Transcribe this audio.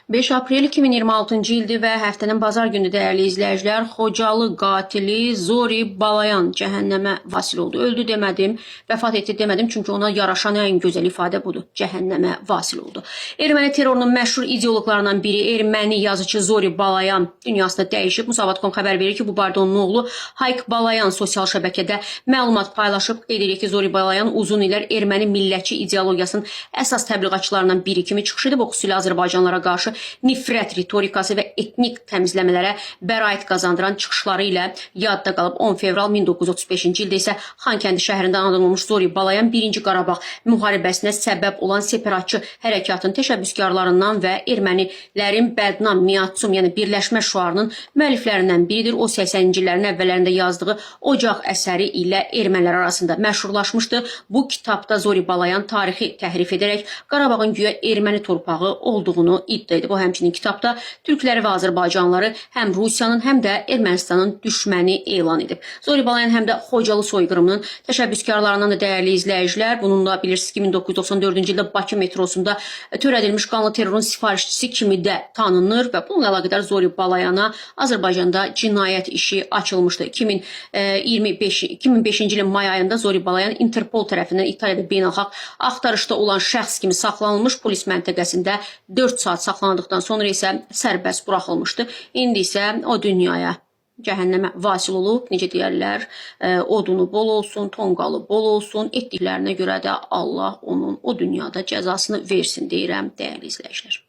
5 aprel 2026-cı ildir və həftənin bazar günü dəyərli izləyicilər, Xocalı qatili Zori Balayan cəhənnəmə vasil oldu. Öldü demədim, vəfat etdi demədim, çünki ona yaraşan ən gözəl ifadə budur. Cəhənnəmə vasil oldu. Erməni terrorunun məşhur ideoloqlarından biri erməni yazıcı Zori Balayan dünyasını dəyişib. Musavat.com xəbər verir ki, bu barədə onun oğlu Hayk Balayan sosial şəbəkədə məlumat paylaşıb. Qeyd edir ki, Zori Balayan uzun illər erməni millətçi ideologiyasının əsas təbliğatçılarından biri kimi çıxış edib, xüsusilə Azərbaycanlara qarşı nifrət ritorikası və etnik təmizləmələrə bəraət qazandıran çıxışları ilə yadda qalıb. 10 fevral 1935-ci ildə isə Xankəndi şəhərində anadan olmuş Zori Balayan 1-ci Qarabağ müharibəsinə səbəb olan separatçı hərəkatın təşəbbüskarlarından və ermənilərin bədnam miatsum, yəni birləşmə şüarının müəlliflərindən biridir. O 80-ci illərin əvvəllərində yazdığı Ocaq əsəri ilə ermənilər arasında məşhurlaşmışdı. Bu kitabda Zori Balayan tarixi təhrif edərək Qarabağın güya erməni torpağı olduğunu iddia edib. O həmçinin kitabda türkləri və Azərbaycanlıları həm Rusiyanın, həm də Ermənistanın düşməni elan edib. Zori Balayan həm də Xocalı soyqırımının təşəbbüskarlarından da dəyərli izləyicilər. Bununla bilirsiniz ki, 1994-cü ildə Bakı metrosunda törədilmiş qanlı terrorun sifarişçisi kimi də tanınır və bununla əlaqədar Zori Balayana Azərbaycanda cinayət işi açılmışdı. 2005-ci ilin may ayında Zori Balayan Interpol tərəfindən İtaliyada beynəlxalq axtarışda olan şəxs kimi saxlanılmış, polis məntəqəsində 4 saat saxlanıldıqdan sonra isə sərbəst buraxılmışdı. İndi isə o dünyaya, cəhənnəmə vasil olub, necə deyərlər, odunu bol olsun, tonqalı bol olsun, etdiklərinə görə də Allah onun o dünyada cəzasını versin deyirəm, dəyərli izləyicilər.